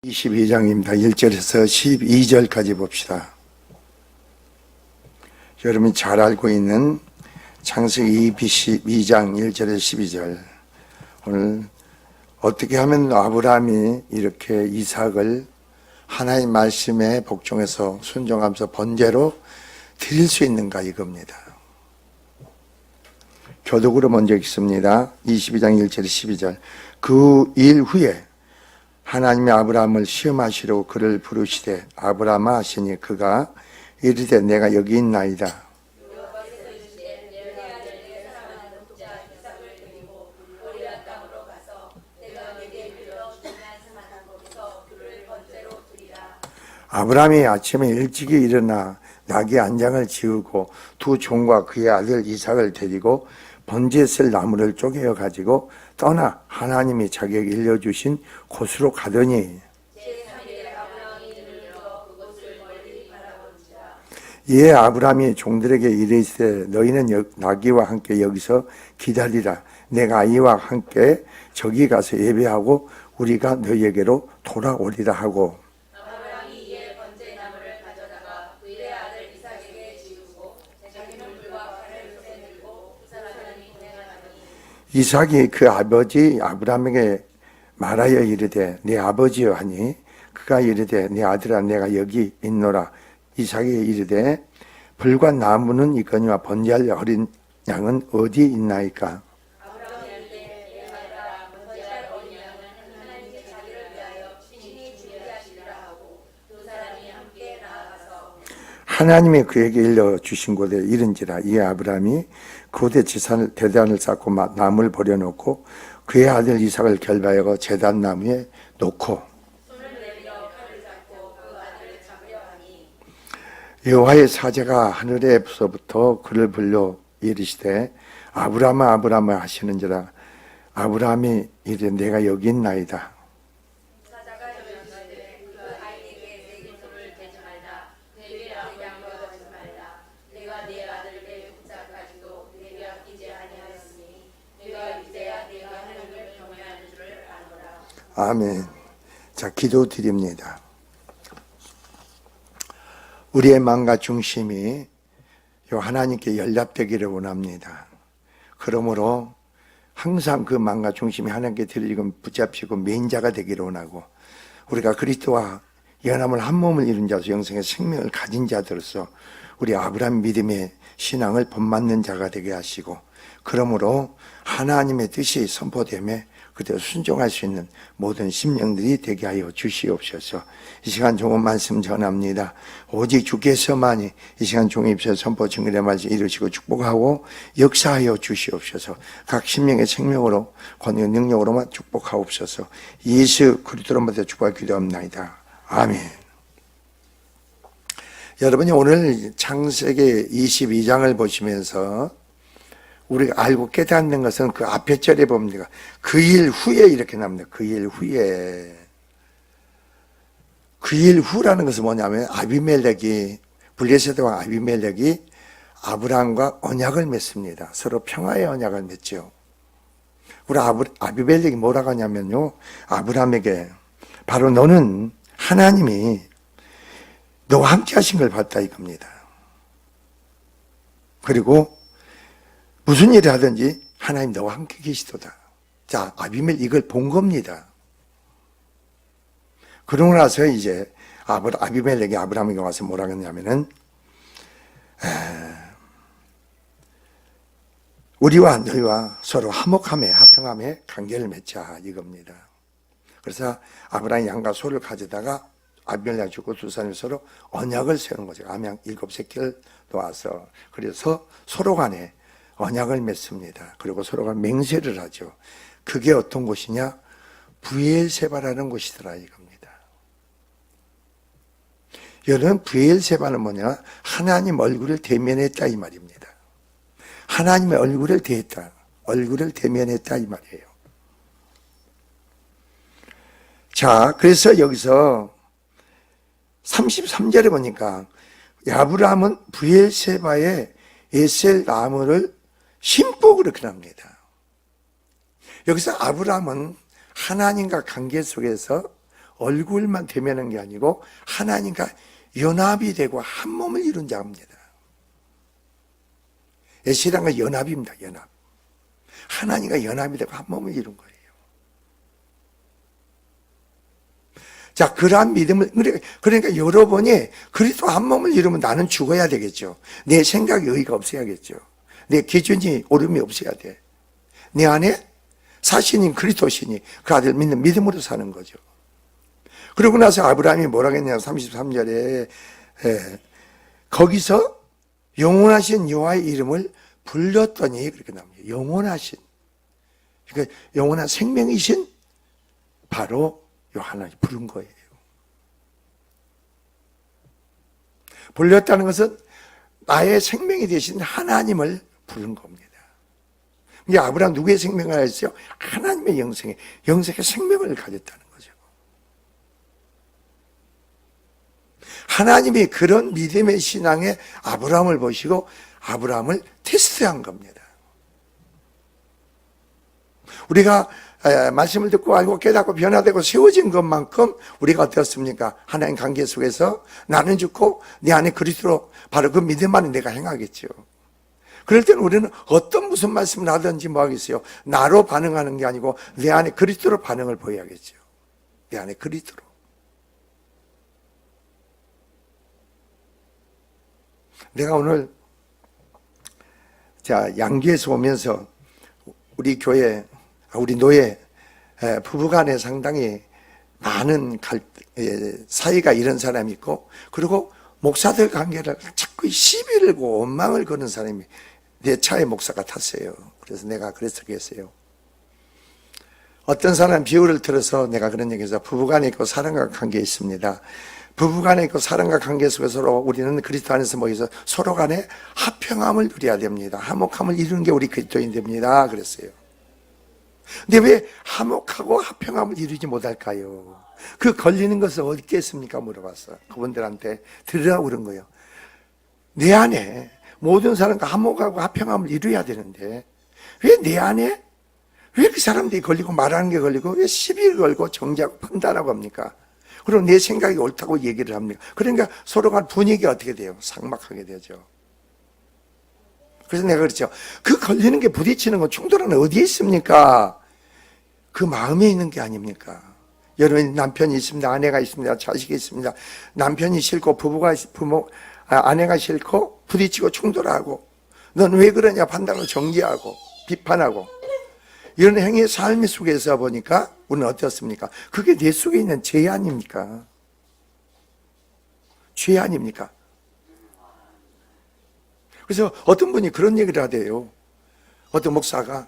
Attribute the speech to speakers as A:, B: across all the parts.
A: 22장입니다. 1절에서 12절까지 봅시다. 여러분이 잘 알고 있는 창세기 22장 1절에서 12절. 오늘 어떻게 하면 아브라함이 이렇게 이삭을 하나님 말씀에 복종해서 순종하면서 번제로 드릴 수 있는가 이겁니다. 교독으로 먼저 읽습니다. 22장 1절에서 12절. 그 일 후에 하나님이 아브라함을 시험하시려고 그를 부르시되 아브라함아 하시니 그가 이르되 내가 여기 있나이다. 아브라함이 아침에 일찍이 일어나 나귀 안장을 지우고 두 종과 그의 아들 이삭을 데리고 번제에 쓸 나무를 쪼개어 가지고 떠나 하나님이 자기에게 일러주신 곳으로 가더니 이에 아브라함이 종들에게 이르시되 너희는 나귀와 함께 여기서 기다리라. 내가 이와 함께 저기 가서 예배하고 우리가 너희에게로 돌아오리라 하고 이삭이 그 아버지 아브라함에게 말하여 이르되 네 아버지여 하니 그가 이르되 네 아들아 내가 여기 있노라. 이삭이 이르되 불과 나무는 있거니와 번제할 어린 양은 어디 있나이까. 하나님이 그에게 일러주신 곳에 이른지라. 이에 아브라함이 그곳에 제단을 쌓고 나무를 버려놓고 그의 아들 이삭을 결박하여 제단 나무에 놓고 여호와의 사자가 하늘에서부터 그를 불러 이르시되 아브라함아 아브라함아 하시는지라. 아브라함이 이르되 내가 여기 있나이다. 아멘. 자, 기도드립니다. 우리의 마음과 중심이 하나님께 연락되기를 원합니다. 그러므로 항상 그 마음과 중심이 하나님께 드리고 붙잡히고 메인자가 되기를 원하고 우리가 그리스도와 연합을 한 몸을 이룬 자로서 영생의 생명을 가진 자들로서 우리 아브라함 믿음의 신앙을 본받는 자가 되게 하시고 그러므로 하나님의 뜻이 선포되며 그대로 순종할 수 있는 모든 심령들이 되게 하여 주시옵소서. 이 시간 좋은 말씀 전합니다. 오직 주께서만이 이 시간 종의 입술 선포 증거의 말씀 이루시고 축복하고 역사하여 주시옵소서. 각 심령의 생명으로 권위의 능력으로만 축복하옵소서. 예수 그리스도로 모두 축복하 기도합나이다. 아멘. 여러분이 오늘 창세기 22장을 보시면서 우리가 알고 깨닫는 것은 그 앞에 절에 봅니다. 그 일 후에 이렇게 나옵니다. 그 일 후에. 그 일 후라는 것은 뭐냐면 아비멜렉이 블레셋 왕 아비멜렉이 아브라함과 언약을 맺습니다. 서로 평화의 언약을 맺죠. 우리 아비멜렉이 뭐라고 하냐면요. 아브라함에게 바로 너는 하나님이 너와 함께 하신 걸 봤다 이겁니다. 그리고 무슨 일을 하든지 하나님 너와 함께 계시도다. 자, 아비멜렉 이걸 본 겁니다. 그러고 나서 이제 아비멜렉이 아브라함에게 와서 뭐라고 했냐면은 우리와 너희와 서로 화목하며 화평하며 관계를 맺자 이겁니다. 그래서 아브라함이 양과 소를 가져다가 아비멜렉이 죽고 두 사람이 서로 언약을 세운 거죠. 암양 7새끼를 놓아서 그래서 서로 간에 언약을 맺습니다. 그리고 서로가 맹세를 하죠. 그게 어떤 곳이냐? 브엘세바라는 곳이더라 이겁니다. 여러분 브엘세바는 뭐냐? 하나님 얼굴을 대면했다 이 말입니다. 하나님의 얼굴을 대했다. 얼굴을 대면했다 이 말이에요. 자, 그래서 여기서 33절에 보니까 아브라함은 브엘세바의 에셀 나무를 심고 그렇게 합니다. 여기서 아브라함은 하나님과 관계 속에서 얼굴만 대면한 게 아니고 하나님과 연합이 되고 한 몸을 이룬 자입니다. 신앙은 연합입니다. 연합. 하나님과 연합이 되고 한 몸을 이룬 거예요. 자, 그러한 믿음을, 그러니까 여러분이 그리스도 한 몸을 이루면 나는 죽어야 되겠죠. 내 생각에 의의가 없어야겠죠. 내 기준이 오름이 없어야 돼. 내 안에 사신인 그리스도시니 그 아들 믿는 믿음으로 사는 거죠. 그러고 나서 아브라함이 뭐라고 했냐, 33절에 거기서 영원하신 여호와의 이름을 불렀더니 그렇게 나옵니다. 영원하신, 그러니까 영원한 생명이신 바로 요한을 부른 거예요. 불렸다는 것은 나의 생명이 되신 하나님을 부른 겁니다. 이게 아브라함 누구의 생명을 했어요? 하나님의 영생의 생명을 가졌다는 거죠. 하나님이 그런 믿음의 신앙에 아브라함을 보시고 아브라함을 테스트한 겁니다. 우리가 말씀을 듣고 알고 깨닫고 변화되고 세워진 것만큼 우리가 어떻습니까? 하나님 관계 속에서 나는 죽고 내 안에 그리스도로 바로 그 믿음 안에 내가 행하겠죠. 그럴 때는 우리는 무슨 말씀을 하든지 뭐 하겠어요? 나로 반응하는 게 아니고 내 안에 그리스도로 반응을 보여야겠죠. 내 안에 그리스도로. 내가 오늘 양주에서 오면서 우리 교회, 우리 노예 부부간에 상당히 많은 사이가 이런 사람이 있고, 그리고 목사들 관계를 자꾸 시비를 고 원망을 거는 사람이 내 차에 목사가 탔어요. 그래서 내가 그랬어요. 어떤 사람 비유를 들어서 내가 그런 얘기해서 부부간에 있고 사랑과 관계에 있습니다. 부부간에 있고 사랑과 관계 속에서 우리는 그리스도 안에서 모여서 서로 간에 화평함을 누려야 됩니다. 화목함을 이루는 게 우리 그리스도인입니다. 그랬어요. 근데 왜 화목하고 화평함을 이루지 못할까요? 그 걸리는 것은 어디 있겠습니까? 물어봤어. 그분들한테 들으라고 그런 거예요. 내 안에 모든 사람과 화목하고 화평함을 이루어야 되는데 왜 내 안에 왜 그 사람들이 걸리고 말하는 게 걸리고 왜 시비를 걸고 정죄하고 판단하고 합니까? 그리고 내 생각이 옳다고 얘기를 합니까? 그러니까 서로 간 분위기가 어떻게 돼요? 삭막하게 되죠. 그래서 내가 그랬죠. 그 걸리는 게 부딪히는 건 충돌은 어디에 있습니까? 그 마음에 있는 게 아닙니까? 여러분 남편이 있습니다. 아내가 있습니다. 자식이 있습니다. 남편이 싫고 아내가 싫고 부딪히고 충돌하고 넌 왜 그러냐 판단하고 정죄하고 비판하고 이런 행위의 삶의 속에서 보니까 우리는 어떻습니까? 그게 내 속에 있는 죄 아닙니까? 죄 아닙니까? 그래서 어떤 분이 그런 얘기를 하대요. 어떤 목사가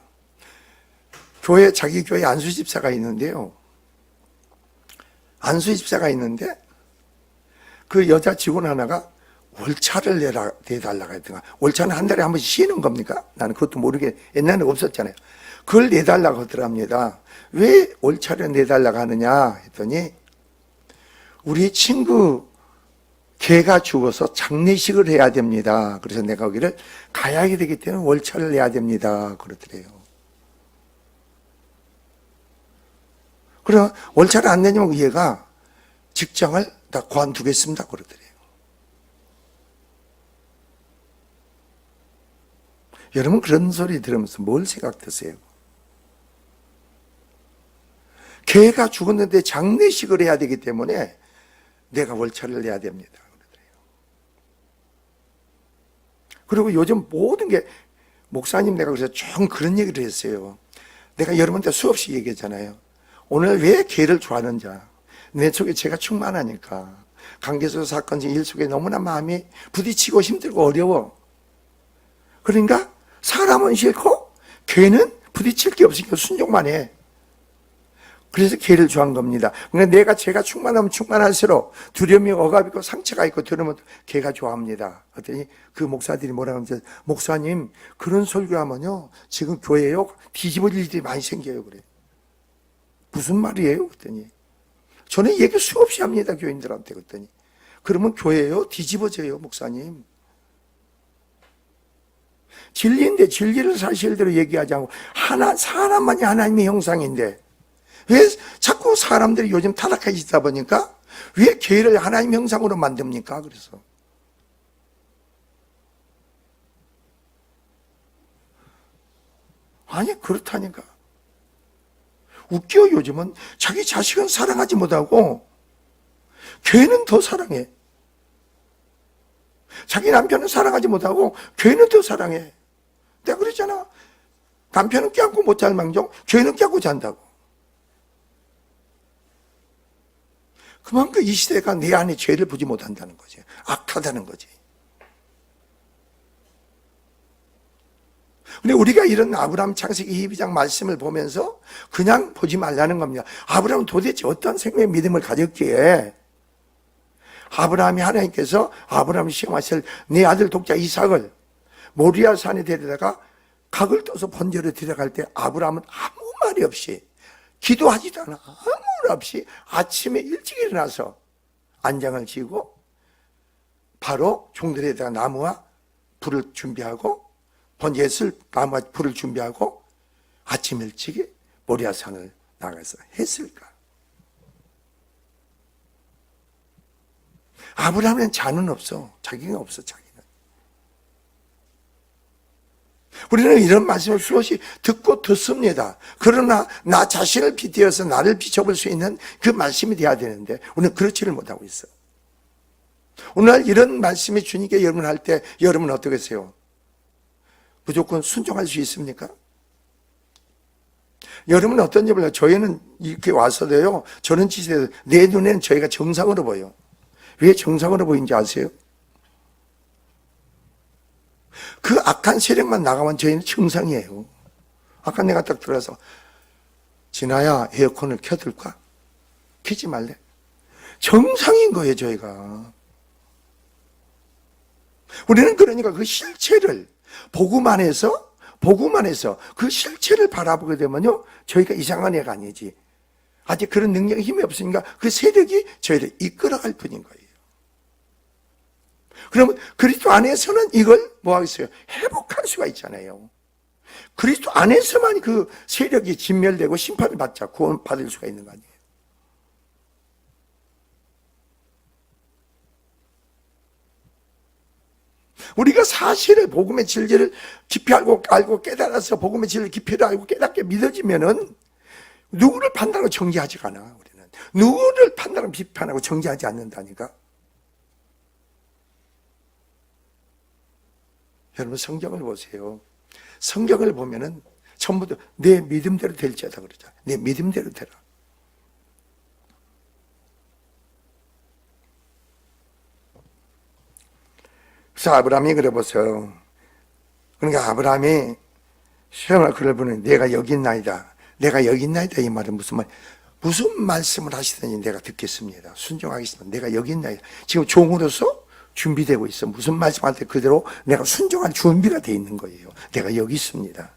A: 자기 교회 안수집사가 있는데요. 안수집사가 있는데 그 여자 직원 하나가 월차를 내달라고 했던가. 월차는 한 달에 한 번씩 쉬는 겁니까? 나는 그것도 모르게, 옛날에 없었잖아요. 그걸 내달라고 하더랍니다. 왜 월차를 내달라고 하느냐 했더니 우리 친구 개가 죽어서 장례식을 해야 됩니다. 그래서 내가 거기를 가야 되기 때문에 월차를 내야 됩니다. 그러더래요. 그럼 월차를 안 내냐면 얘가 직장을 다 관두겠습니다. 그러더래요. 여러분 그런 소리 들으면서 뭘 생각드세요? 개가 죽었는데 장례식을 해야 되기 때문에 내가 월차를 내야 됩니다. 그리고 요즘 모든 게 목사님 내가 그래서 좀 그런 얘기를 했어요. 내가 여러분한테 수없이 얘기했잖아요. 오늘 왜 개를 좋아하는지 내 속에 죄가 충만하니까 관계 속 사건 일 속에 너무나 마음이 부딪히고 힘들고 어려워. 그러니까 사람은 싫고 개는 부딪힐 게 없으니까 순종만 해. 그래서 개를 좋아한 겁니다. 그러니까 내가 죄가 충만하면 충만할수록 두려움이 억압 있고 상처가 있고 들으면 개가 좋아합니다. 그랬더니 그 목사들이 뭐라고 하는지, 목사님 그런 설교하면요 지금 교회요 뒤집어질 일들이 많이 생겨요. 그래. 무슨 말이에요? 그랬더니 저는 얘기 수없이 합니다. 교인들한테. 그랬더니 그러면 교회요 뒤집어져요. 목사님. 진리인데 진리를 사실대로 얘기하지 않고 사람만이 하나님의 형상인데 왜 자꾸 사람들이 요즘 타락해지다 보니까 왜 교회를 하나님 형상으로 만듭니까? 그래서 아니 그렇다니까. 웃겨. 요즘은 자기 자식은 사랑하지 못하고 교회는 더 사랑해. 자기 남편은 사랑하지 못하고 교회는 더 사랑해. 내가 그랬잖아. 남편은 껴안고 못 잘 망정 교회는 껴안고 잔다고. 그만큼 이 시대가 내 안에 죄를 보지 못한다는 거지. 악하다는 거지. 근데 우리가 이런 아브라함 창세기 22장 말씀을 보면서 그냥 보지 말라는 겁니다. 아브라함은 도대체 어떤 생명의 믿음을 가졌기에 아브라함이 하나님께서 아브라함을 시험하실 내 아들 독자 이삭을 모리아 산에 데려다가 각을 떠서 번제로 데려갈 때 아브라함은 아무 말이 없이 기도하지도 않아. 아무 말 없이 아침에 일찍 일어나서 안장을 지고 바로 종들에다가 나무와 불을 준비하고 번제에 쓸 나무와 불을 준비하고 아침 일찍이 모리아 산을 나가서 했을까? 아브라함은 자는 없어. 자기가 없어. 자기는. 우리는 이런 말씀을 수없이 듣고 듣습니다. 그러나 나 자신을 빗대어서 나를 비춰볼 수 있는 그 말씀이 돼야 되는데 우리는 그렇지를 못하고 있어. 오늘 이런 말씀이 주님께 여러분 할 때 여러분은 어떠겠어요? 무조건 순종할 수 있습니까? 여러분은 어떤지 몰라요. 저희는 이렇게 와서도요. 저는 진짜 내 눈에는 저희가 정상으로 보여. 왜 정상으로 보이는지 아세요? 그 악한 세력만 나가면 저희는 정상이에요. 아까 내가 딱 들어서 진아야 에어컨을 켜둘까? 켜지 말래. 정상인 거예요. 저희가. 우리는 그러니까 그 실체를 복음 안에서 그 실체를 바라보게 되면요 저희가 이상한 애가 아니지. 아직 그런 능력이 힘이 없으니까 그 세력이 저희를 이끌어갈 뿐인 거예요. 그러면 그리스도 안에서는 이걸 뭐 하겠어요? 회복할 수가 있잖아요. 그리스도 안에서만 그 세력이 진멸되고 심판을 받자 구원받을 수가 있는 거 아니에요. 우리가 사실을 복음의 진리를 깊이 알고 깨달아서 복음의 진리를 깊이 알고 깨닫게 믿어지면은 누구를 판단하고 정죄하지 않아. 우리는 누구를 판단하고 비판하고 정죄하지 않는다니까. 여러분 성경을 보세요. 성경을 보면은 전부 다 내 믿음대로 될지어다 그러죠. 내 믿음대로 되라. 그래서 아브라함이 그래 보세요. 그러니까 아브라함이 시험을 그를 보는 내가 여기 있나이다. 내가 여기 있나이다. 이 말은 무슨 말씀을 하시더니 내가 듣겠습니다. 순종하겠습니다. 내가 여기 있나이다. 지금 종으로서 준비되고 있어. 무슨 말씀할 때 그대로 내가 순종할 준비가 돼 있는 거예요. 내가 여기 있습니다.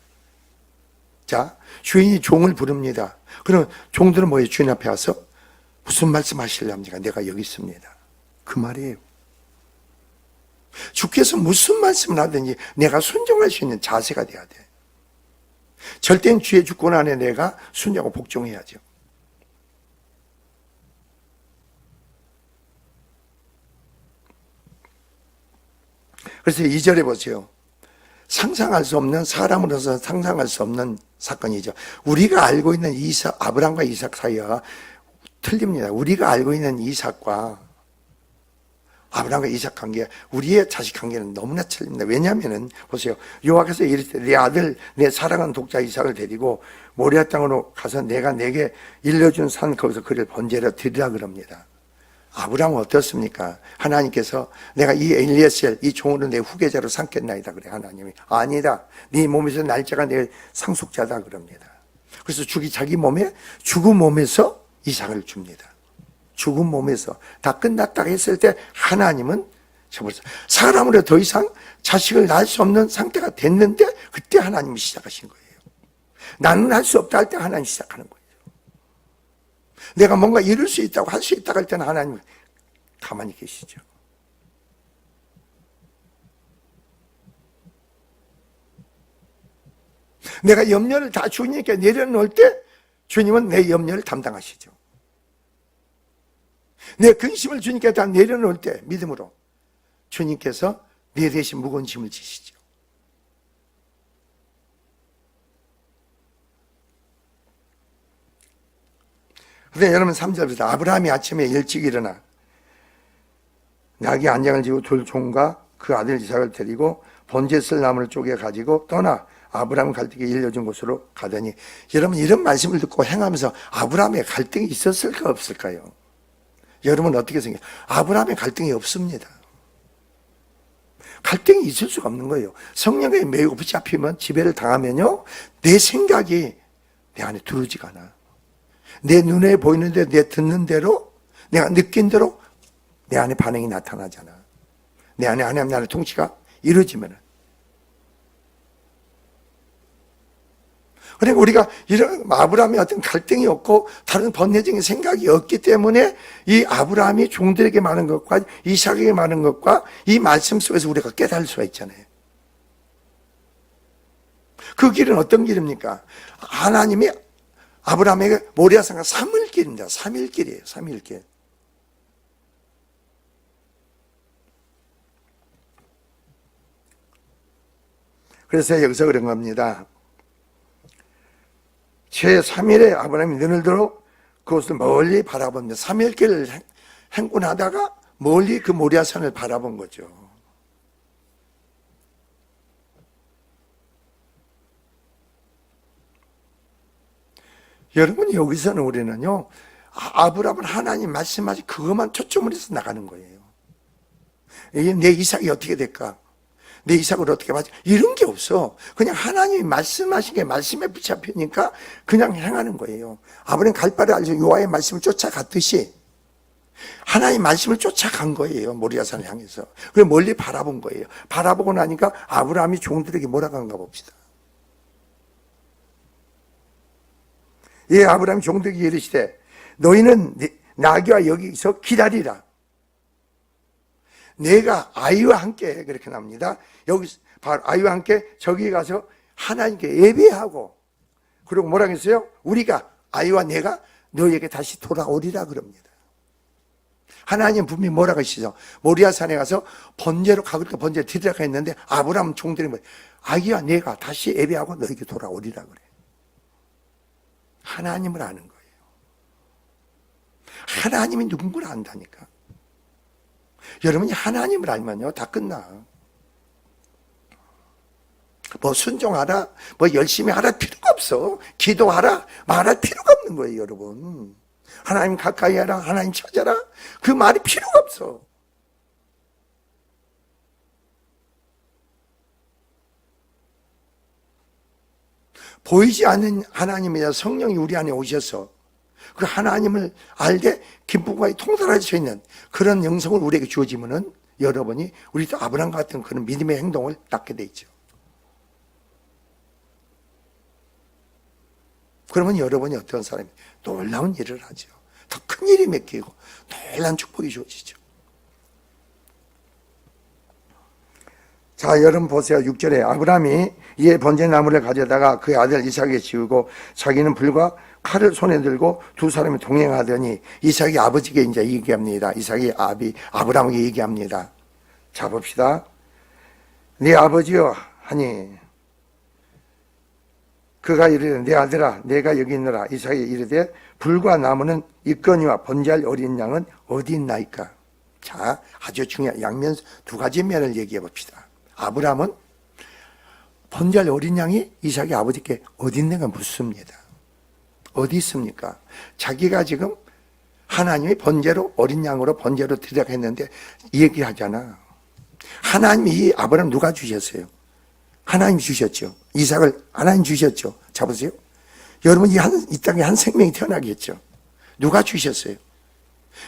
A: 자, 주인이 종을 부릅니다. 그럼 종들은 뭐예요? 주인 앞에 와서 무슨 말씀 하시려합니까? 내가 여기 있습니다. 그 말이에요. 주께서 무슨 말씀을 하든지 내가 순종할 수 있는 자세가 돼야 돼. 절대는 주의 주권 안에 내가 순종하고 복종해야죠. 그래서 2절에 보세요. 상상할 수 없는, 사람으로서 상상할 수 없는 사건이죠. 우리가 알고 있는 아브라함과 이삭 사이가 틀립니다. 우리가 알고 있는 이삭과 아브라함과 이삭 관계, 우리의 자식 관계는 너무나 틀립니다. 왜냐하면은 보세요. 여호와께서 이르시되 내 아들, 내 사랑하는 독자 이삭을 데리고 모리아 땅으로 가서 내가 내게 일러준 산 거기서 그를 번제로 드리라 그럽니다. 아브라함은 어떻습니까? 하나님께서 내가 이 엘리에셀 이 종으로 내 후계자로 삼겠나이다 그래. 하나님이 아니다. 네 몸에서 날짜가 내 상속자다 그럽니다. 그래서 자기 몸에 죽은 몸에서 이삭을 줍니다. 죽은 몸에서 다 끝났다 했을 때 하나님은 사람으로 더 이상 자식을 낳을 수 없는 상태가 됐는데 그때 하나님이 시작하신 거예요. 나는 할 수 없다 할 때 하나님이 시작하는 거예요. 내가 뭔가 이룰 수 있다고 할 수 있다고 할 때는 하나님 가만히 계시죠. 내가 염려를 다 주님께 내려놓을 때 주님은 내 염려를 담당하시죠. 내 근심을 주님께 다 내려놓을 때 믿음으로 주님께서 내 대신 무거운 짐을 지시죠. 그런데 여러분 3절부터 아브라함이 아침에 일찍 일어나 나귀 안장을 지고 둘 종과 그 아들 이삭을 데리고 번제 쓸 나무를 쪼개 가지고 떠나 아브라함 갈등이 일려준 곳으로 가더니, 여러분 이런 말씀을 듣고 행하면서 아브라함의 갈등이 있었을까 없을까요? 여러분 어떻게 생각해요? 아브라함의 갈등이 없습니다. 갈등이 있을 수가 없는 거예요. 성령에 매우 붙잡히면, 지배를 당하면요, 내 생각이 내 안에 들어오지가 않아. 내 눈에 보이는데, 내 듣는 대로, 내가 느낀 대로 내 안에 반응이 나타나잖아. 내 안에 하나님 나라의 통치가 이루어지면은. 그러니까 우리가 이런 아브라함의 어떤 갈등이 없고 다른 번뇌적인 생각이 없기 때문에 이 아브라함이 종들에게 말한 것과 이삭에게 말한 것과 이 말씀 속에서 우리가 깨달을 수가 있잖아요. 그 길은 어떤 길입니까? 하나님이 아브라함에게 모리아산과 3일길입니다. 3일길이에요. 3일길. 그래서 여기서 그런 겁니다. 제3일에 아브라함이 눈을 들어 그곳을 멀리 바라봅니다. 3일길을 행군하다가 멀리 그 모리아산을 바라본 거죠. 여러분 여기서는 우리는요, 아브라함은 하나님 말씀하신 그것만 초점을 해서 나가는 거예요. 내 이삭이 어떻게 될까? 내 이삭을 어떻게 받지? 이런 게 없어. 그냥 하나님이 말씀하신 게 말씀에 붙잡히니까 그냥 행하는 거예요. 아브라함 갈 바를 알죠. 여호와의 말씀을 쫓아갔듯이 하나님 말씀을 쫓아간 거예요. 모리아산을 향해서. 그래서 멀리 바라본 거예요. 바라보고 나니까 아브라함이 종들에게 뭐라고 한가 봅시다. 예, 아브라함이 종들에게 이르시되 너희는 나귀와 여기서 기다리라. 내가 아이와 함께, 그렇게 납니다. 여기 바로 아이와 함께 저기 가서 하나님께 예배하고, 그리고 뭐라고 했어요? 우리가 아이와 내가 너희에게 다시 돌아오리라 그럽니다. 하나님 분명히 뭐라고 하시죠? 모리아산에 가서 번제로 가그니까 번제 드리라고 했는데 아브라함 종들이 뭐예요? 아이와 내가 다시 예배하고 너희에게 돌아오리라 그래. 하나님을 아는 거예요. 하나님이 누군가를 안다니까. 여러분이 하나님을 알면요, 다 끝나. 뭐 순종하라, 뭐 열심히 하라 필요가 없어. 기도하라, 말할 필요가 없는 거예요, 여러분. 하나님 가까이 하라, 하나님 찾아라, 그 말이 필요가 없어. 보이지 않는 하나님이야 성령이 우리 안에 오셔서 그 하나님을 알되 기쁨과 통달할 수 있는 그런 영성을 우리에게 주어지면은 여러분이 우리도 아브라함과 같은 그런 믿음의 행동을 낳게 돼 있죠. 그러면 여러분이 어떤 사람이 놀라운 일을 하죠. 더 큰 일이 맡기고 놀라운 축복이 주어지죠. 자, 여러분 보세요. 6절에 아브라함이 이에 번제나무를 가져다가 그의 아들 이삭에게 지우고 자기는 불과 칼을 손에 들고 두 사람이 동행하더니 이삭이 아버지에게 이제 얘기합니다. 이삭이 아브라함에게 얘기합니다. 자, 봅시다. 네 아버지여 하니 그가 이르되 내 아들아 내가 여기 있노라. 이삭이 이르되 불과 나무는 있거니와 번제할 어린 양은 어디 있나이까. 자, 아주 중요한 양면 두 가지 면을 얘기해 봅시다. 아브라함은 번제할 어린 양이 이삭의 아버지께 어디 있는가 묻습니다. 어디 있습니까? 자기가 지금 하나님이 번제로 어린 양으로 번제로 드리라고 했는데 얘기하잖아. 하나님이 이 아브라함 누가 주셨어요? 하나님 주셨죠. 이삭을 하나님 주셨죠. 자 보세요. 여러분 이 땅에 한 생명이 태어나겠죠. 누가 주셨어요?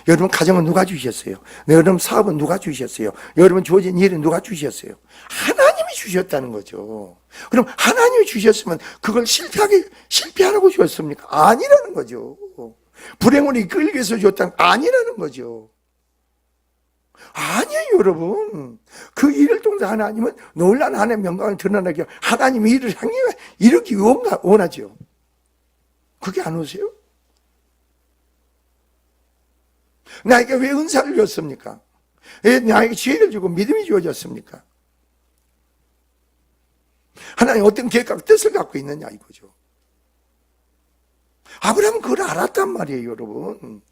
A: 여러분 가정은 누가 주셨어요? 여러분 사업은 누가 주셨어요? 여러분 주어진 일은 누가 주셨어요? 하나님이 주셨다는 거죠. 그럼 하나님이 주셨으면 그걸 실패하라고 주셨습니까? 아니라는 거죠. 불행으로 이끌기 위해서 주었다는 아니라는 거죠. 아니에요, 여러분. 그 일을 통해서 하나님은 놀라운 하나님의 영광을 드러나게 하나님의 일을 향해 이르기 원하죠. 그게 안 오세요? 나에게 왜 은사를 줬습니까? 왜 나에게 지혜를 주고 믿음이 주어졌습니까? 하나님 어떤 계획과 뜻을 갖고 있느냐 이거죠. 아브라함은 그걸 알았단 말이에요, 여러분.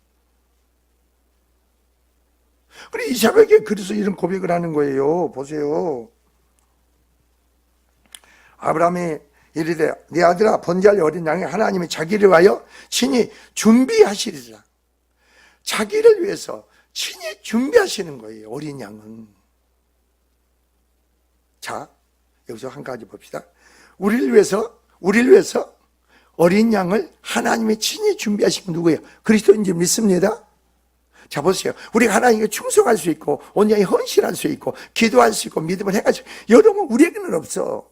A: 그래 이삭에게 그래서 이런 고백을 하는 거예요. 보세요. 아브라함이 이르되 네 아들아 번제할 어린 양이 하나님이 자기를 위하여 친히 준비하시리라. 자기를 위해서 친히 준비하시는 거예요, 어린 양은. 자, 여기서 한 가지 봅시다. 우리를 위해서 어린 양을 하나님이 친히 준비하신 건 누구예요? 그리스도인지 믿습니다. 자, 보세요. 우리가 하나님께 충성할 수 있고 온전히 헌신할 수 있고 기도할 수 있고 믿음을 해가지고, 여러분 우리에게는 없어.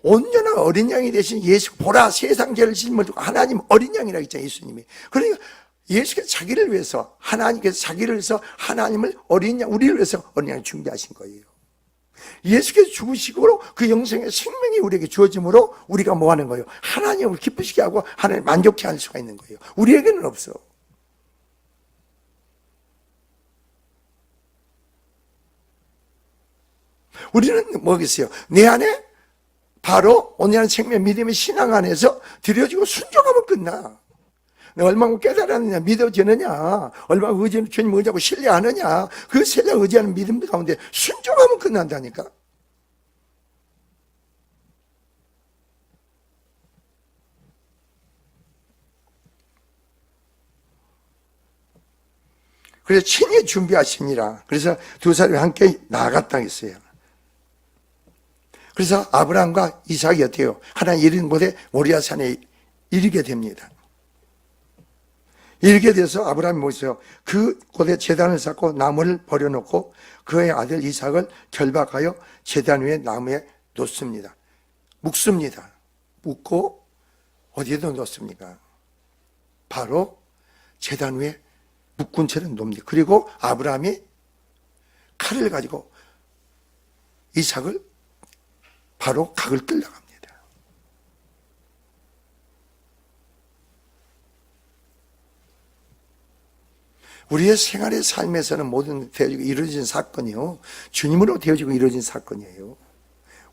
A: 온전한 어린 양이 되신 예수, 보라 세상 죄를 짐을 지고 하나님 어린 양이라고 했잖아요, 예수님이. 그러니까 예수께서 자기를 위해서, 하나님께서 자기를 위해서 하나님을 어린 양, 우리를 위해서 어린 양을 준비하신 거예요. 예수께서 죽으시고 그 영생의 생명이 우리에게 주어짐으로 우리가 뭐 하는 거예요? 하나님을 기쁘시게 하고 하나님 만족케 할 수가 있는 거예요. 우리에게는 없어. 우리는 뭐겠어요? 내 안에 바로 온전한 생명, 믿음의 신앙 안에서 드려지고 순종하면 끝나. 내가 얼마나 깨달았느냐, 믿어지느냐, 얼마나 주님 의지하고 신뢰하느냐, 그 신뢰 의지하는 믿음 가운데 순종하면 끝난다니까. 그래서 친히 준비하시니라. 그래서 두 사람이 함께 나아갔다 했어요. 그래서 아브라함과 이삭이 어때요? 하나님 이른 곳에 모리아산에 이르게 됩니다. 이르게 돼서 아브라함이 뭐였어요? 그 곳에 제단을 쌓고 나무를 버려놓고 그의 아들 이삭을 결박하여 제단 위에 나무에 놓습니다. 묶습니다. 묶고 어디에도 놓습니까? 바로 제단 위에 묶은 채로 놓습니다. 그리고 아브라함이 칼을 가지고 이삭을 바로 각을 끌려갑니다. 우리의 생활의 삶에서는 모든 되어지고 이루어진 사건이요, 주님으로 되어지고 이루어진 사건이에요.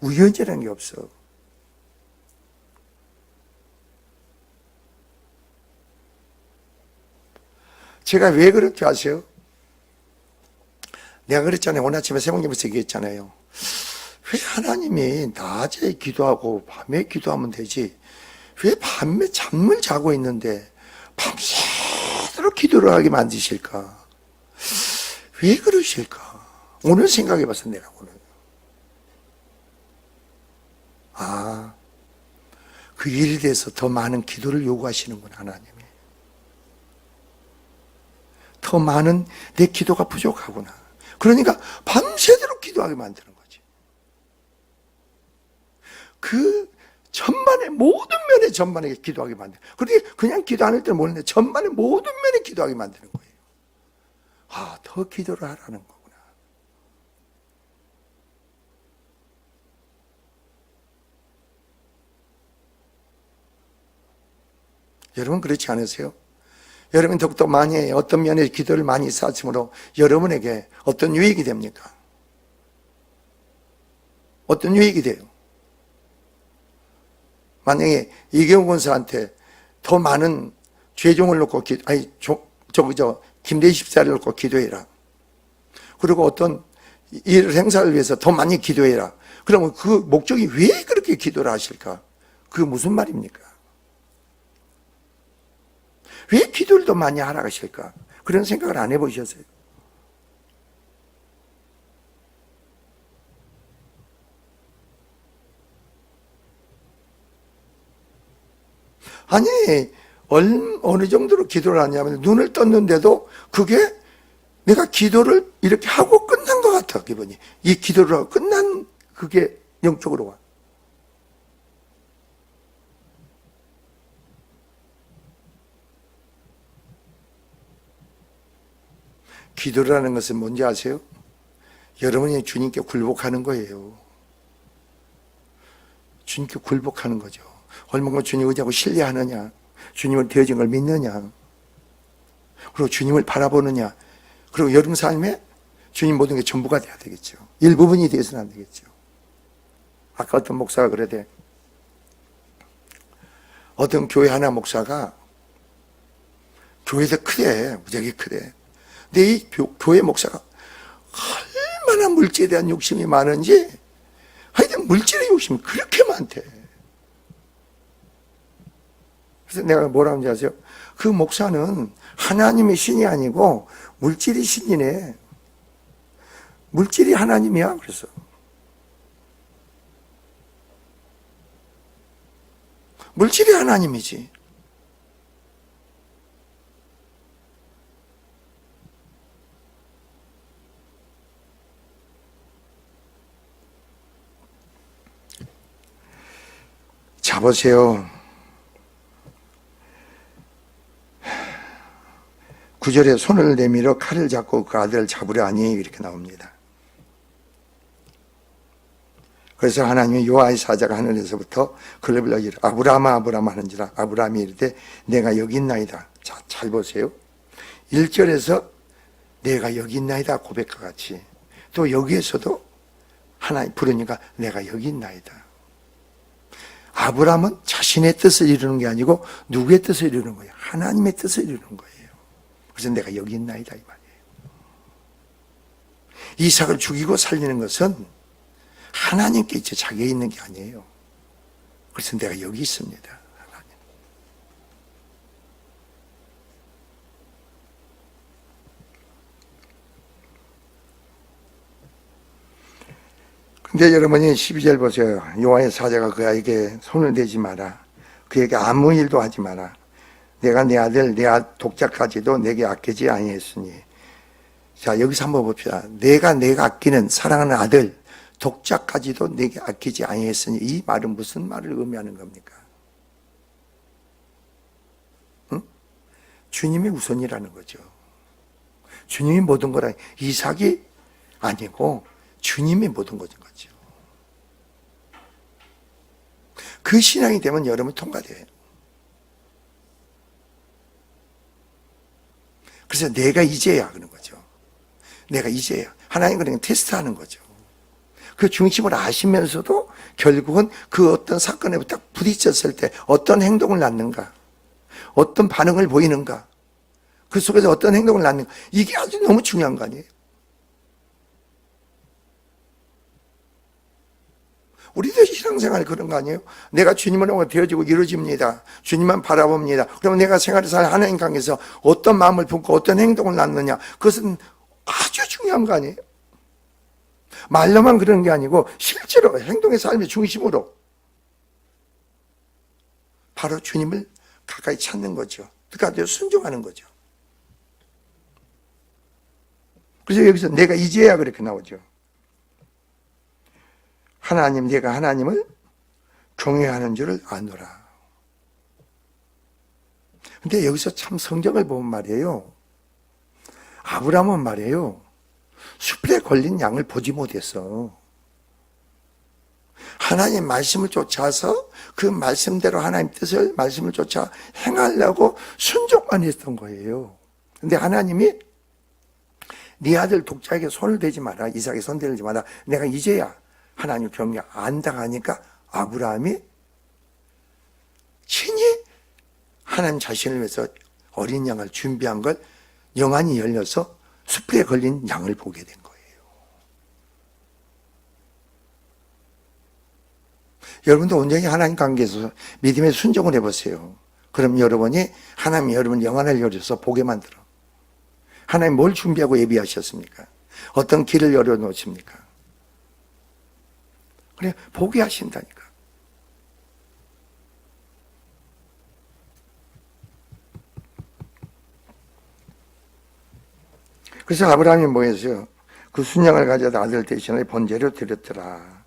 A: 우연이라는 게 없어. 제가 왜 그렇게 아세요? 내가 그랬잖아요. 오늘 아침에 세봉님에서 얘기했잖아요. 왜 하나님이 낮에 기도하고 밤에 기도하면 되지, 왜 밤에 잠을 자고 있는데 밤새도록 기도를 하게 만드실까? 왜 그러실까? 오늘 생각해봤어, 내가 오늘. 그 일에 대해서 더 많은 기도를 요구하시는구나, 하나님이. 더 많은 내 기도가 부족하구나. 그러니까 밤새도록 기도하게 만드는 거지. 그 전반의 모든 면에 전반에 기도하게 만드는 거예요. 그런데 그냥 기도 안 할 때는 모르는데 전반의 모든 면에 기도하게 만드는 거예요. 더 기도를 하라는 거구나. 여러분 그렇지 않으세요? 여러분 더욱더 많이 어떤 면에 기도를 많이 쌓으므로 여러분에게 어떤 유익이 됩니까? 어떤 유익이 돼요? 만약에 이경우 권사한테 더 많은 죄종을 놓고 김대희 집사를 놓고 기도해라. 그리고 어떤 일 행사를 위해서 더 많이 기도해라. 그러면 그 목적이 왜 그렇게 기도를 하실까? 그게 무슨 말입니까? 왜 기도를 더 많이 하라 하실까? 그런 생각을 안 해보셨어요? 아니, 어느 정도로 기도를 하냐면 눈을 떴는데도 그게 내가 기도를 이렇게 하고 끝난 것 같아, 기분이. 이 기도를 하고 끝난 그게 영적으로 와. 기도라는 것은 뭔지 아세요? 여러분이 주님께 굴복하는 거예요. 주님께 굴복하는 거죠. 얼마나 주님 의지하고 신뢰하느냐. 주님을 되어진 걸 믿느냐? 그리고 주님을 바라보느냐? 그리고 여러분 삶에 주님 모든 게 전부가 돼야 되겠죠. 일부분이 되어서는 안 되겠죠. 아까 어떤 목사가 그러대. 어떤 교회 하나 목사가 교회도 크대. 무지하게 크대. 근데 이 교회 목사가 얼마나 물질에 대한 욕심이 많은지 하여튼 물질의 욕심이 그렇게 많대. 그래서 내가 뭐라고 하는지 아세요? 그 목사는 하나님의 신이 아니고 물질이 신이네. 물질이 하나님이야. 그래서 물질이 하나님이지. 자 보세요. 9절에 손을 내밀어 칼을 잡고 그 아들을 잡으려 하니 이렇게 나옵니다. 그래서 하나님이 요아의 사자가 하늘에서부터 그를 불러 이르 아브라함아 아브라함 하는지라 아브라함이 이르되 내가 여기 있나이다. 자, 잘 보세요. 1절에서 내가 여기 있나이다 고백과 같이 또 여기에서도 하나님 부르니까 내가 여기 있나이다. 아브라함은 자신의 뜻을 이루는 게 아니고 누구의 뜻을 이루는 거예요? 하나님의 뜻을 이루는 거예요. 그래서 내가 여기 있나이다 이 말이에요. 이삭을 죽이고 살리는 것은 하나님께 있지 자기에 있는 게 아니에요. 그래서 내가 여기 있습니다. 하나님. 근데 여러분이 12절 보세요. 요한의 사자가 그에게 손을 대지 마라. 그에게 아무 일도 하지 마라. 내가 내 아들 내 독자까지도 내게 아끼지 아니했으니. 자, 여기서 한번 봅시다. 내가 아끼는 사랑하는 아들 독자까지도 내게 아끼지 아니했으니 이 말은 무슨 말을 의미하는 겁니까? 응? 주님이 우선이라는 거죠. 주님이 모든 거라. 이삭이 아니고 주님이 모든 것인 거죠. 그 신앙이 되면 여러분 통과돼요. 그래서 내가 이제야 그런 거죠. 내가 이제야. 하나님 그냥 테스트하는 거죠. 그 중심을 아시면서도 결국은 그 어떤 사건에 딱 부딪혔을 때 어떤 행동을 낳는가, 어떤 반응을 보이는가, 그 속에서 어떤 행동을 낳는가, 이게 아주 너무 중요한 거 아니에요? 우리도 신앙생활 그런 거 아니에요? 내가 주님으로 되어지고 이루어집니다. 주님만 바라봅니다. 그러면 내가 생활을 살 하나님 관계에서 어떤 마음을 품고 어떤 행동을 낳느냐, 그것은 아주 중요한 거 아니에요? 말로만 그런 게 아니고 실제로 행동의 삶의 중심으로 바로 주님을 가까이 찾는 거죠. 그러니까 순종하는 거죠. 그래서 여기서 내가 이제야 그렇게 나오죠. 하나님, 내가 하나님을 경외하는 줄을 아노라. 근데 여기서 참 성경을 보면 말이에요. 아브라함은 말이에요. 숲에 걸린 양을 보지 못했어. 하나님 말씀을 쫓아서 그 말씀대로 하나님 뜻을 말씀을 쫓아 행하려고 순종만 했던 거예요. 근데 하나님이 네 아들 독자에게 손을 대지 마라. 이삭에게 손 대지 마라. 내가 이제야 하나님 경외 안 당하니까 아브라함이 친히 하나님 자신을 위해서 어린 양을 준비한 걸 영안이 열려서 숲에 걸린 양을 보게 된 거예요. 여러분도 온전히 하나님 관계에서 믿음의 순종을 해보세요. 그럼 여러분이 하나님이 여러분 영안을 열어서 보게 만들어. 하나님 뭘 준비하고 예비하셨습니까? 어떤 길을 열어놓습니까? 그래 보게 하신다니까. 그래서 아브라함이 뭐 했어요? 그 순양을 가져다 아들 대신에 번제로 드렸더라.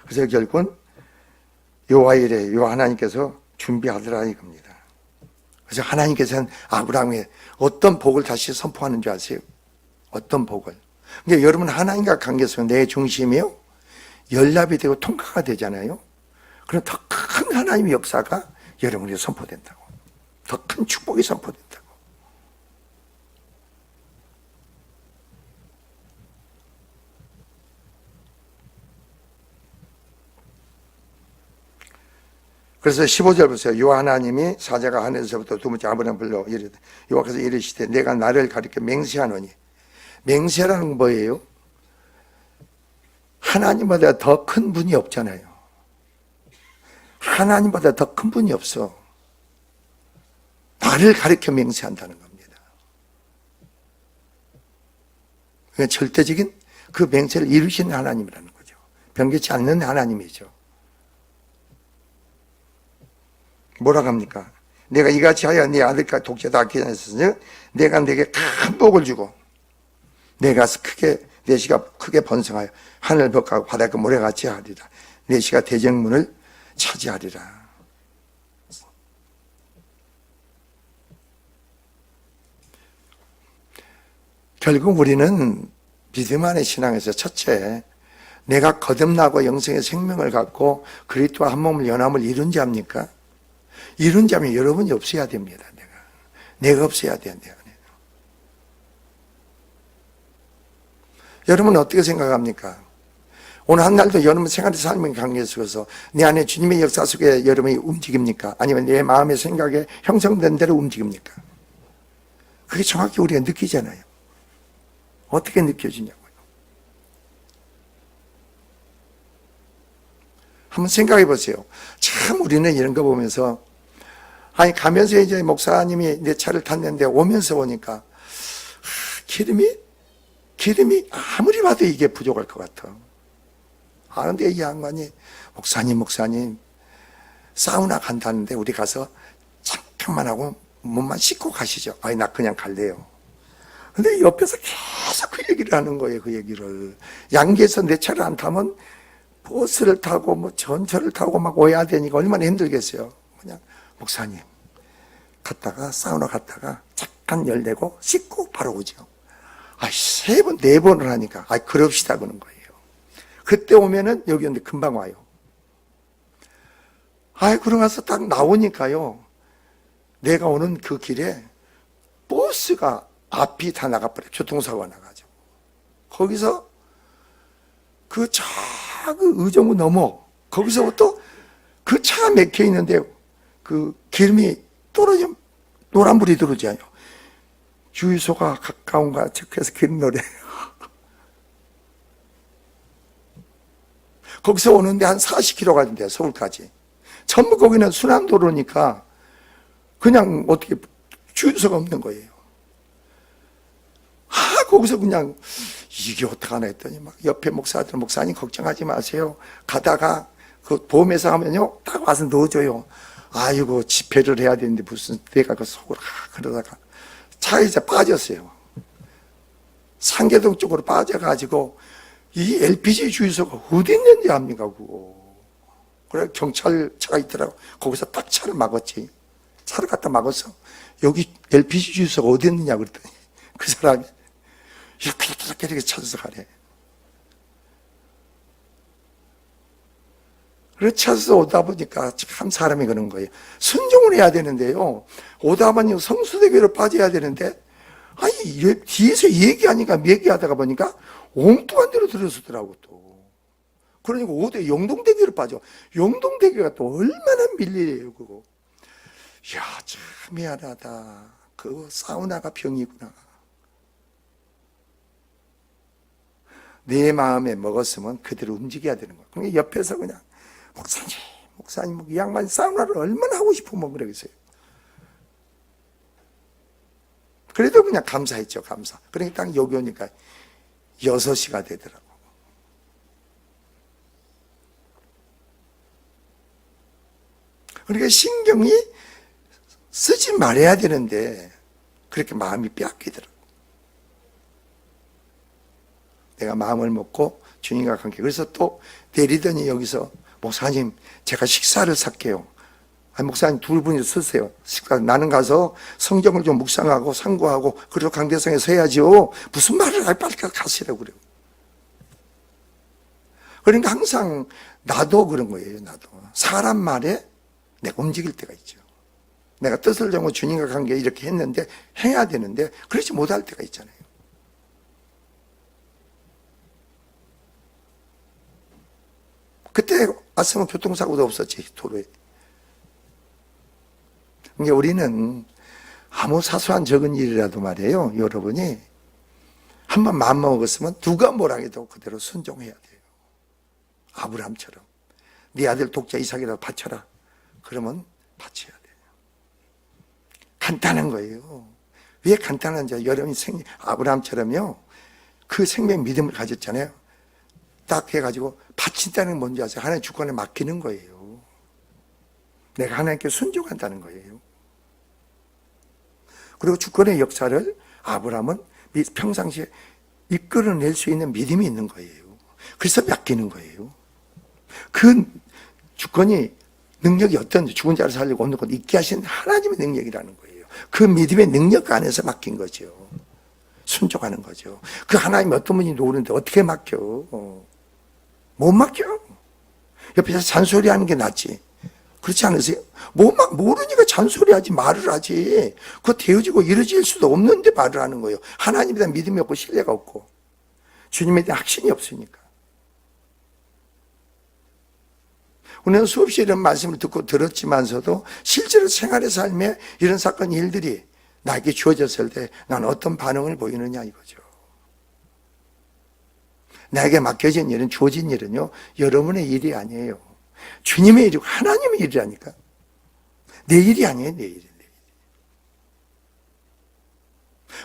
A: 그래서 결국은 요하일에 요 하나님께서 준비하더라 이겁니다. 그래서 하나님께서는 아브라함에게 어떤 복을 다시 선포하는 줄 아세요? 어떤 복을? 그러니까 여러분 하나님과 관계에서 내 중심이요 연합이 되고 통과가 되잖아요. 그럼 더 큰 하나님의 역사가 여러분에게 선포된다고. 더 큰 축복이 선포된다고. 그래서 15절 보세요. 여호와 하나님이 사자가 하늘에서부터 두 번째 아브라함 불러 이르되 여호와께서 이르시되 내가 나를 가리켜 맹세하노니. 맹세라는 건 뭐예요? 하나님보다 더 큰 분이 없잖아요. 하나님보다 더 큰 분이 없어. 나를 가리켜 맹세한다는 겁니다. 그러니까 절대적인 그 맹세를 이루시는 하나님이라는 거죠. 변개치 않는 하나님이죠. 뭐라고 합니까? 내가 이같이 하여 네 아들과 독자다 기다렸으니 내가 네게 큰 복을 주고 내가 크게 내 씨가 크게 번성하여 하늘 벽하고 바닷가 모래같이 하리라. 내 씨가 대적문을 차지하리라. 결국 우리는 믿음 안의 신앙에서 첫째, 내가 거듭나고 영생의 생명을 갖고 그리스도와 한 몸을 연합을 이룬 자입니까? 이룬 자면 여러분이 없어야 됩니다. 내가 없어야 돼요. 여러분은 어떻게 생각합니까? 오늘 한날도 여러분 생활의 삶의 관계 속에서 내 안에 주님의 역사 속에 여러분이 움직입니까? 아니면 내 마음의 생각에 형성된 대로 움직입니까? 그게 정확히 우리가 느끼잖아요. 어떻게 느껴지냐고요. 한번 생각해 보세요. 참 우리는 이런 거 보면서 아니 가면서 이제 목사님이 내 차를 탔는데 오면서 보니까 기름이 아무리 봐도 이게 부족할 것 같아. 아 근데 이 양반이 목사님 사우나 간다는데 우리 가서 잠깐만 하고 몸만 씻고 가시죠. 아니 나 그냥 갈래요. 근데 옆에서 계속 그 얘기를 하는 거예요. 그 얘기를. 양계에서 내 차를 안 타면 버스를 타고 뭐 전철을 타고 막 와야 되니까 얼마나 힘들겠어요. 그냥 목사님 갔다가 사우나 갔다가 잠깐 열내고 씻고 바로 오죠. 아, 3번, 4번을 하니까 아, 그럽시다 그러는 거예요. 그때 오면은 여기 오는데 금방 와요. 아, 그러고 나서 딱 나오니까요. 내가 오는 그 길에 버스가 앞이 다 나가버려요. 교통사고가 나가지고. 거기서 그 작은 의정부 넘어 거기서부터 그 차가 막혀 있는데 그 기름이 떨어지면 노란불이 들어오잖아요. 주유소가 가까운가 체크해서 기름 넣으래요. 거기서 오는데 한 40km가 된대요. 서울까지. 전부 거기는 순환도로니까 그냥 어떻게 주유소가 없는 거예요. 거기서 그냥 이게 어떡하나 했더니 막 옆에 목사님 걱정하지 마세요. 가다가 그 보험회사 하면요 딱 와서 넣어줘요. 아이고 집회를 해야 되는데 무슨 내가 그 속으로 그러다가 차에 이제 빠졌어요. 상계동 쪽으로 빠져가지고 이 LPG 주유소가 어디 있는지 압니까 그거. 그래 경찰차가 있더라고. 거기서 딱 차를 막았지. 차를 갖다 막았어. 여기 LPG 주유소가 어디 있느냐 그랬더니 그 사람이 이렇게 찾아서 가래. 그래 찾아서 오다 보니까 참 사람이 그런 거예요. 순종을 해야 되는데요. 오다 보니 성수대교로 빠져야 되는데 아니 뒤에서 얘기하다가 보니까 엉뚱한 데로 들어서더라고 또. 그러니까 오대 영동대교로 빠져. 영동대교가 또 얼마나 밀리래요 그거. 이야 참 미안하다. 그 사우나가 병이구나. 내 마음에 먹었으면 그대로 움직여야 되는 거야. 그러니까 옆에서 그냥 목사님 이 양반 사우나를 얼마나 하고 싶으면 그러겠어요. 그래도 그냥 감사했죠. 감사. 그러니까 딱 여기 오니까 6시가 되더라고. 그러니까 신경이 쓰지 말아야 되는데 그렇게 마음이 빼앗기더라고. 내가 마음을 먹고 주님과 함께. 그래서 또 내리더니 여기서 목사님 제가 식사를 살게요. 아니, 목사님 2분이 쓰세요. 식사. 나는 가서 성경을 좀 묵상하고 상고하고 그리고 강대상에서 해야죠. 무슨 말을 할 빨리 가시라고 그래요. 그러니까 항상 나도 그런 거예요. 나도 사람 말에 내가 움직일 때가 있죠. 내가 뜻을 정하고 주님과 관계 이렇게 했는데 해야 되는데 그렇지 못할 때가 있잖아요. 그때 왔으면 교통사고도 없었지, 도로에. 그러니까 우리는 아무 사소한 적은 일이라도 말이에요, 여러분이 한번 마음먹었으면 누가 뭐라 해도 그대로 순종해야 돼요. 아브라함처럼 네 아들 독자 이삭이라도 바쳐라. 그러면 바쳐야 돼요. 간단한 거예요. 왜 간단한지 여러분이 아브라함처럼요, 그 생명 믿음을 가졌잖아요. 딱 해가지고 바친다는 게 뭔지 아세요? 하나님 주권에 맡기는 거예요. 내가 하나님께 순종한다는 거예요. 그리고 주권의 역사를 아브라함은 평상시에 이끌어낼 수 있는 믿음이 있는 거예요. 그래서 맡기는 거예요. 그 주권이 능력이 어떤지 죽은 자를 살리고 얻는 것 있게 하신 하나님의 능력이라는 거예요. 그 믿음의 능력 안에서 맡긴 거죠. 순종하는 거죠. 그 하나님이 어떤 분이 모르는데 어떻게 맡겨? 못 맡겨. 옆에서 잔소리하는 게 낫지. 그렇지 않으세요? 모르니까 잔소리하지, 말을 하지. 그거 되어지고 이루어질 수도 없는데 말을 하는 거예요. 하나님에 대한 믿음이 없고 신뢰가 없고 주님에 대한 확신이 없으니까. 우리는 수없이 이런 말씀을 듣고 들었지만서도 실제로 생활의 삶에 이런 사건 일들이 나에게 주어졌을 때 난 어떤 반응을 보이느냐 이거죠. 나에게 맡겨진 일은, 주어진 일은요, 여러분의 일이 아니에요. 주님의 일이고 하나님의 일이라니까. 내 일이 아니에요, 내 일이.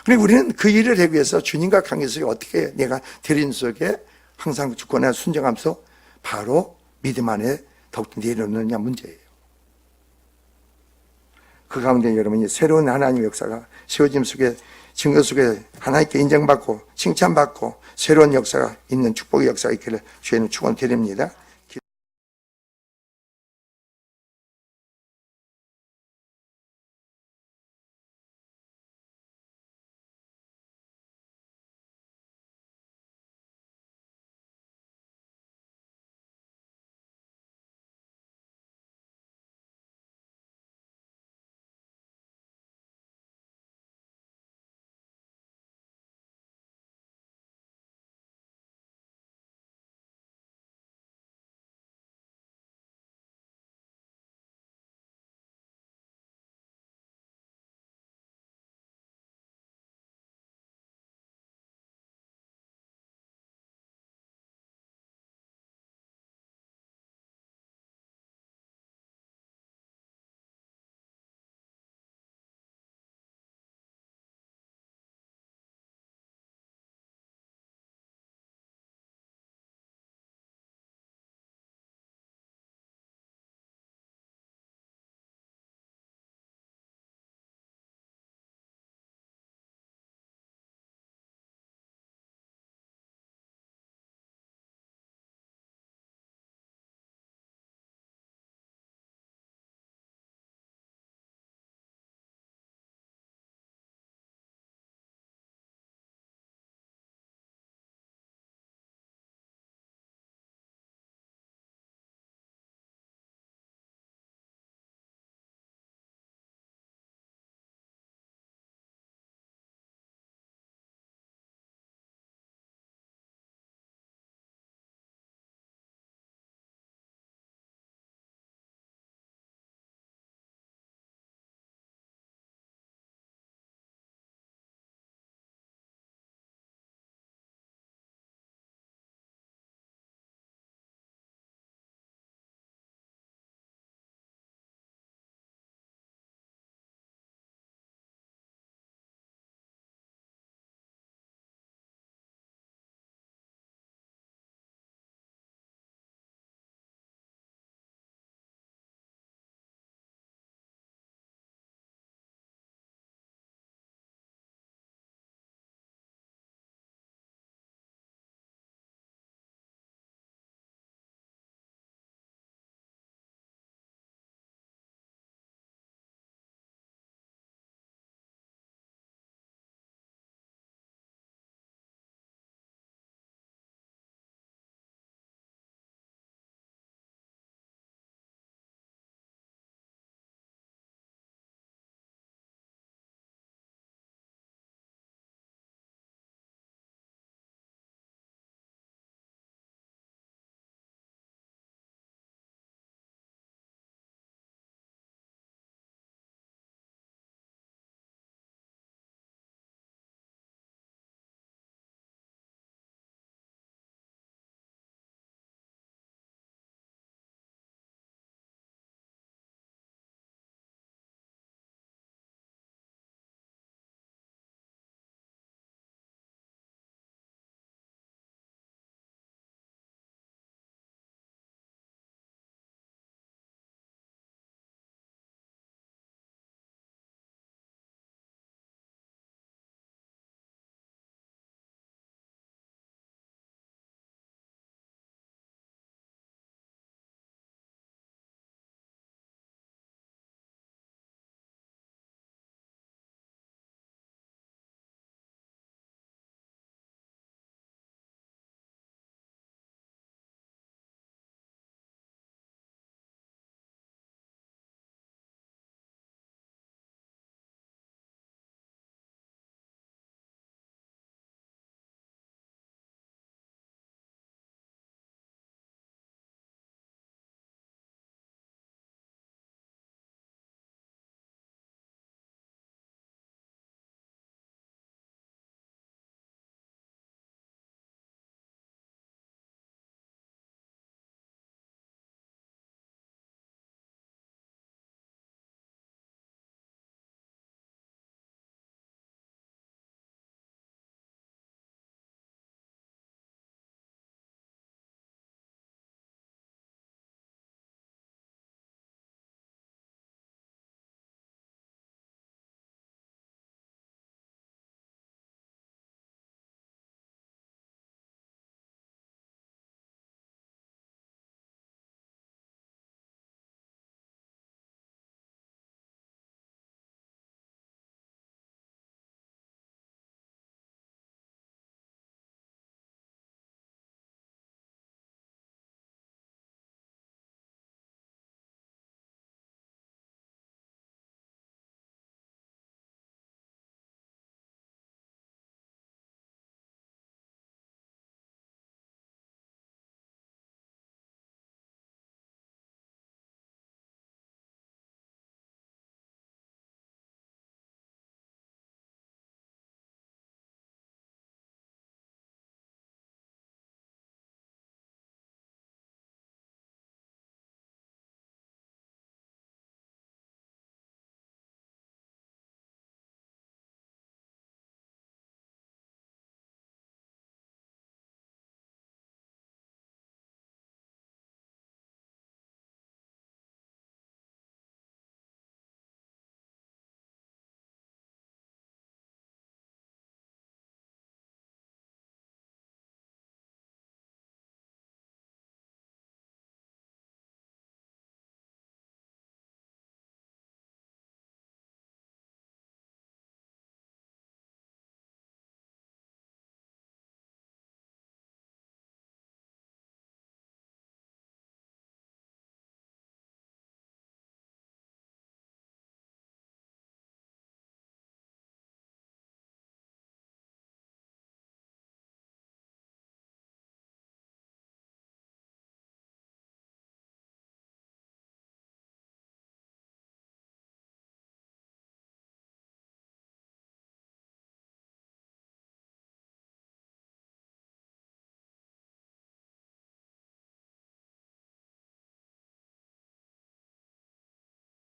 A: 그리고 우리는 그 일을 하기 위해서 주님과 관계 속에 어떻게 내가 대리인 속에 항상 주권에 순종하면서 바로 믿음 안에 더욱더 내려놓느냐 문제예요. 그 가운데 여러분이 새로운 하나님의 역사가 세워짐 속에, 증거 속에 하나님께 인정받고 칭찬받고 새로운 역사가 있는 축복의 역사가 있기를 주의는 축원드립니다.